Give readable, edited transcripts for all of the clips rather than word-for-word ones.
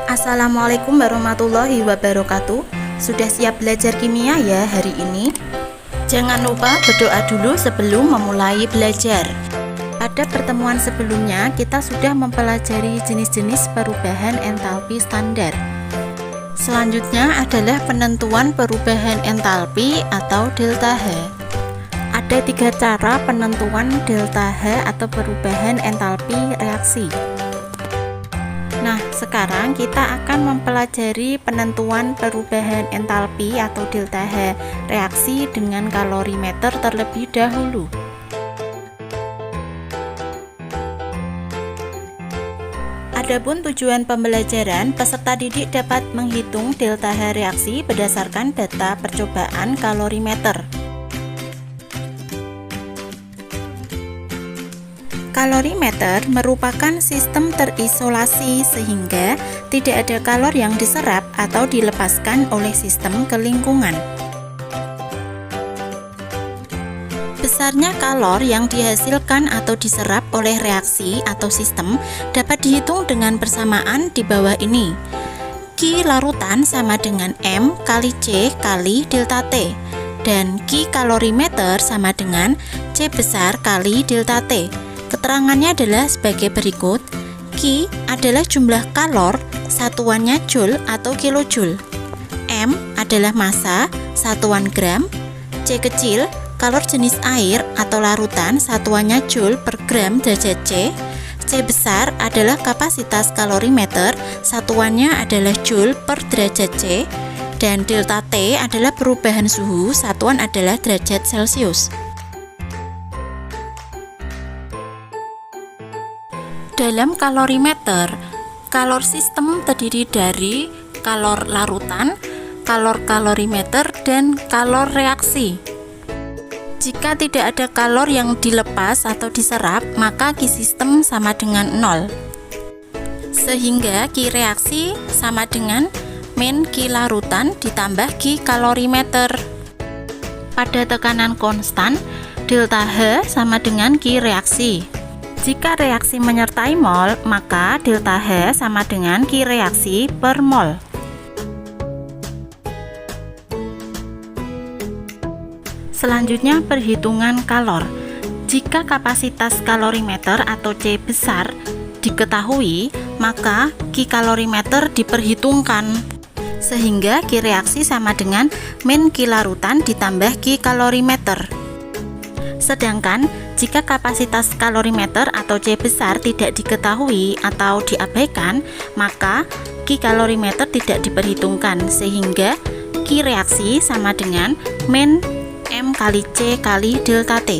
Assalamualaikum warahmatullahi wabarakatuh. Sudah siap belajar kimia ya hari ini? Jangan lupa berdoa dulu sebelum memulai belajar. Pada pertemuan sebelumnya kita sudah mempelajari jenis-jenis perubahan entalpi standar. Selanjutnya adalah penentuan perubahan entalpi atau delta H. Ada 3 cara penentuan delta H atau perubahan entalpi reaksi. Nah, sekarang kita akan mempelajari penentuan perubahan entalpi atau delta H reaksi dengan kalorimeter terlebih dahulu. Adapun tujuan pembelajaran, peserta didik dapat menghitung delta H reaksi berdasarkan data percobaan kalorimeter. Kalorimeter merupakan sistem terisolasi sehingga tidak ada kalor yang diserap atau dilepaskan oleh sistem ke lingkungan. Besarnya kalor yang dihasilkan atau diserap oleh reaksi atau sistem dapat dihitung dengan persamaan di bawah ini. Q larutan sama dengan M kali C kali delta T, dan Q kalorimeter sama dengan C besar kali delta T. Keterangannya adalah sebagai berikut. Q adalah jumlah kalor, satuannya joule atau kilojoule. M adalah massa, satuan gram. C kecil, kalor jenis air atau larutan, satuannya joule per gram derajat C. C besar adalah kapasitas kalorimeter, satuannya adalah joule per derajat C. Dan delta T adalah perubahan suhu, satuan adalah derajat Celcius. Dalam kalorimeter, kalor sistem terdiri dari kalor larutan, kalor kalorimeter, dan kalor reaksi. Jika tidak ada kalor yang dilepas atau diserap, maka Q sistem sama dengan 0. Sehingga Q reaksi sama dengan min Q larutan ditambah Q kalorimeter. Pada tekanan konstan, delta H sama dengan Q reaksi. Jika reaksi menyertai mol, maka delta H sama dengan Q reaksi per mol. Selanjutnya perhitungan kalor. Jika kapasitas kalorimeter atau C besar diketahui, maka Q kalorimeter diperhitungkan. Sehingga Q reaksi sama dengan min Q larutan ditambah Q kalorimeter. Sedangkan jika kapasitas kalorimeter atau C besar tidak diketahui atau diabaikan, maka Q kalorimeter tidak diperhitungkan, sehingga Q reaksi sama dengan min M kali C kali delta T.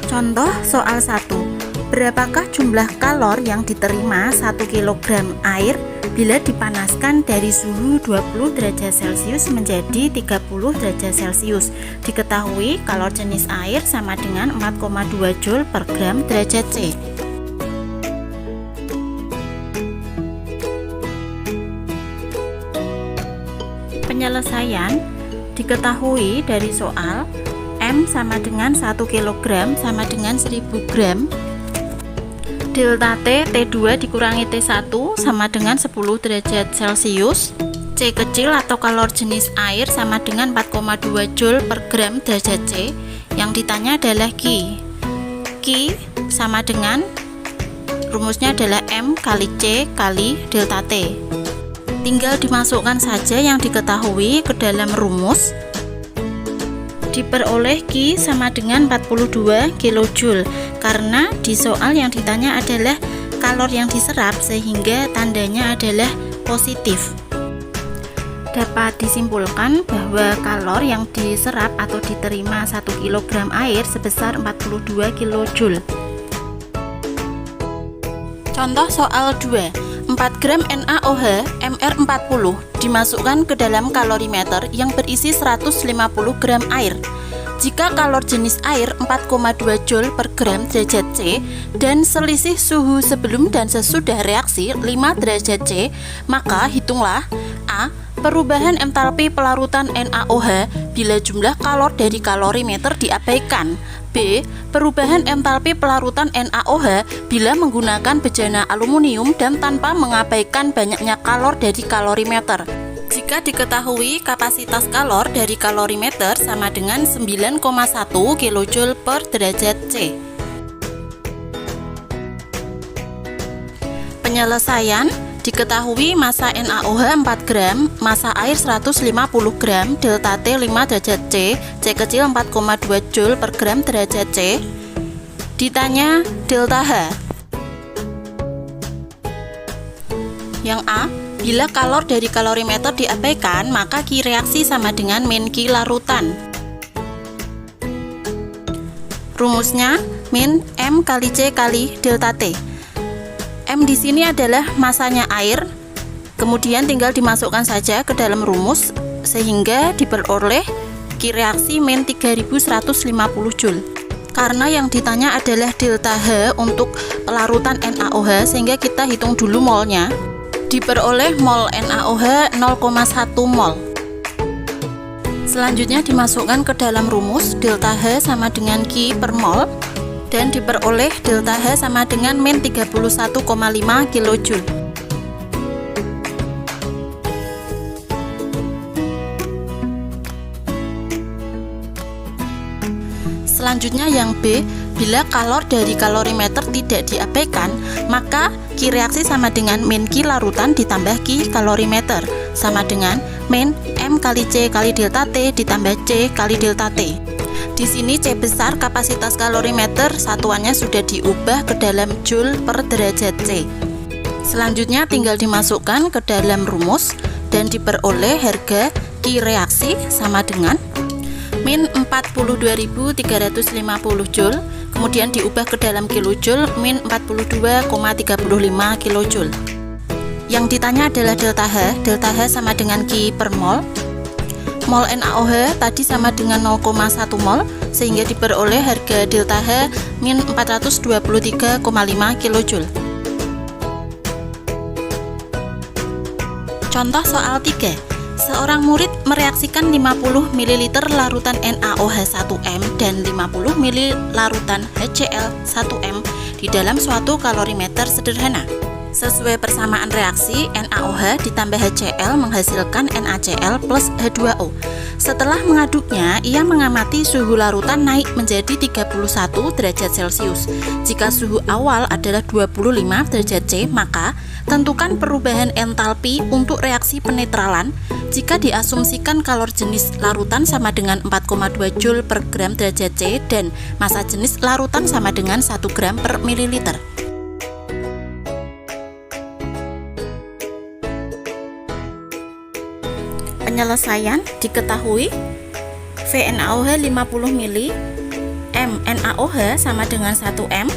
Contoh soal 1. Berapakah jumlah kalor yang diterima 1 kg air bila dipanaskan dari suhu 20 derajat Celcius menjadi 30 derajat Celcius? Diketahui kalor jenis air sama dengan 4,2 joule per gram derajat C. Penyelesaian diketahui dari soal M sama dengan 1 kg sama dengan 1000 gram. Delta T, T2 dikurangi T1 sama dengan 10 derajat Celcius. C kecil atau kalor jenis air sama dengan 4,2 joule per gram derajat C. Yang ditanya adalah Q. Q sama dengan, rumusnya adalah M kali C kali delta T. Tinggal dimasukkan saja yang diketahui ke dalam rumus. Diperoleh Q sama dengan 42 kJ, karena di soal yang ditanya adalah kalor yang diserap sehingga tandanya adalah positif. Dapat disimpulkan bahwa kalor yang diserap atau diterima 1 kg air sebesar 42 kJ. Contoh soal 2. 4 gram NaOH MR40 dimasukkan ke dalam kalorimeter yang berisi 150 gram air. Jika kalor jenis air 4,2 joule per gram derajat C dan selisih suhu sebelum dan sesudah reaksi 5 derajat C, maka hitunglah A. Perubahan entalpi pelarutan NaOH bila jumlah kalor dari kalorimeter diabaikan. B. B. Perubahan entalpi pelarutan NaOH bila menggunakan bejana aluminium dan tanpa mengabaikan banyaknya kalor dari kalorimeter. Jika diketahui kapasitas kalor dari kalorimeter sama dengan 9,1 kJ per derajat C. Penyelesaian. Diketahui massa NaOH 4 gram, massa air 150 gram, delta T 5 derajat C, C kecil 4,2 Joule per gram derajat C. Ditanya delta H. Yang A, bila kalor dari kalorimeter diabaikan, maka Q reaksi sama dengan min Q larutan. Rumusnya min M kali C kali delta T. M di sini adalah masanya air, kemudian tinggal dimasukkan saja ke dalam rumus sehingga diperoleh Q reaksi min 3150 Joule. Karena yang ditanya adalah delta H untuk pelarutan NaOH, sehingga kita hitung dulu molnya. Diperoleh mol NaOH 0,1 mol. Selanjutnya dimasukkan ke dalam rumus, delta H sama dengan Q per mol, dan diperoleh delta H sama dengan min 31,5 kJ. Selanjutnya yang B, bila kalor dari kalorimeter tidak diabaikan, maka Q reaksi sama dengan min Q larutan ditambah Q kalorimeter sama dengan min M kali C kali delta T ditambah C kali delta T. Di sini C besar kapasitas kalorimeter, satuannya sudah diubah ke dalam Joule per derajat C. Selanjutnya tinggal dimasukkan ke dalam rumus dan diperoleh harga Q reaksi sama dengan min 42.350 Joule, kemudian diubah ke dalam kilojoule min 42,35 kJ. Yang ditanya adalah delta H. Delta H sama dengan Q per mol. Mol NaOH tadi sama dengan 0,1 mol, sehingga diperoleh harga delta H min 423,5 kJ. Contoh soal 3. Seorang murid mereaksikan 50 ml larutan NaOH 1M dan 50 ml larutan HCl 1M di dalam suatu kalorimeter sederhana. Sesuai persamaan reaksi, NaOH ditambah HCl menghasilkan NaCl plus H2O. Setelah mengaduknya, ia mengamati suhu larutan naik menjadi 31 derajat Celcius. Jika suhu awal adalah 25 derajat C, maka tentukan perubahan entalpi untuk reaksi penetralan jika diasumsikan kalor jenis larutan sama dengan 4,2 Joule per gram derajat C dan massa jenis larutan sama dengan 1 gram per mililiter. Penyelesaian diketahui VNaOH 50 ml, M NaOH sama dengan 1 M,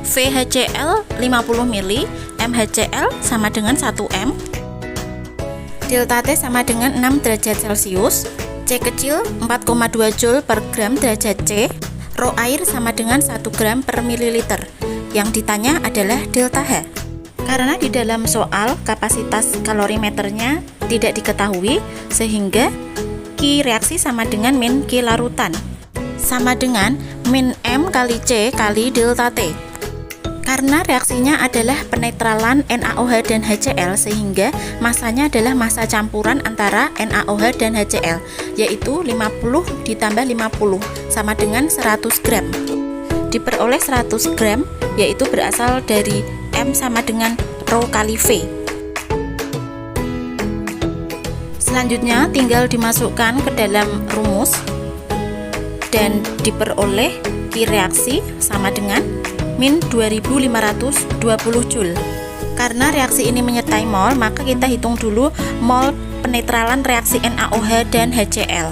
VHCl 50 ml, MHCl sama dengan 1 M, delta T sama dengan 6 derajat Celcius, C kecil 4,2 Joule per gram derajat C, rho air sama dengan 1 gram per mililiter. Yang ditanya adalah delta H. Karena di dalam soal kapasitas kalorimeternya tidak diketahui, sehingga Q reaksi sama dengan min Q larutan sama dengan min M kali C kali delta T. Karena reaksinya adalah penetralan NaOH dan HCl, sehingga masanya adalah massa campuran antara NaOH dan HCl, yaitu 50 ditambah 50 sama dengan 100 gram. Diperoleh 100 gram, yaitu berasal dari M sama dengan rho kali V. Selanjutnya tinggal dimasukkan ke dalam rumus dan diperoleh Q reaksi sama dengan min 2520 Joule. Karena reaksi ini menyertai mol, maka kita hitung dulu mol penetralan reaksi NaOH dan HCl.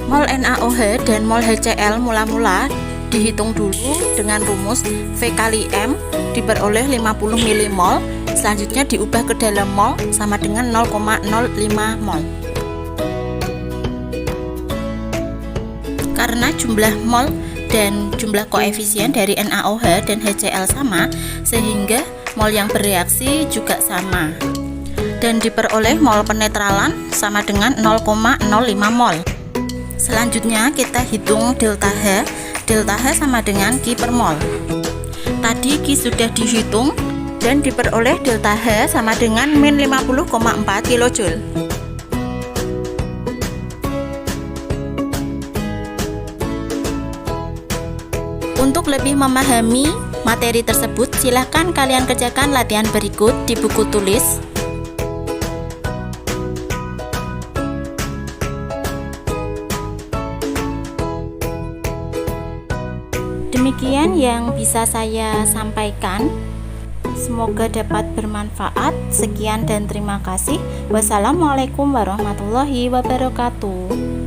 Mol NaOH dan mol HCl mula-mula dihitung dulu dengan rumus V kali M diperoleh 50 mmol, selanjutnya diubah ke dalam mol sama dengan 0,05 mol. Karena jumlah mol dan jumlah koefisien dari NaOH dan HCl sama, sehingga mol yang bereaksi juga sama. dan diperoleh mol penetralan sama dengan 0,05 mol. Selanjutnya kita hitung delta H. Delta H sama dengan Q per mol. Tadi Q sudah dihitung dan diperoleh delta H sama dengan min 50,4 kJ. Untuk lebih memahami materi tersebut, silahkan kalian kerjakan latihan berikut di buku tulis. Demikian yang bisa saya sampaikan. Semoga dapat bermanfaat. Sekian dan terima kasih. Wassalamualaikum warahmatullahi wabarakatuh.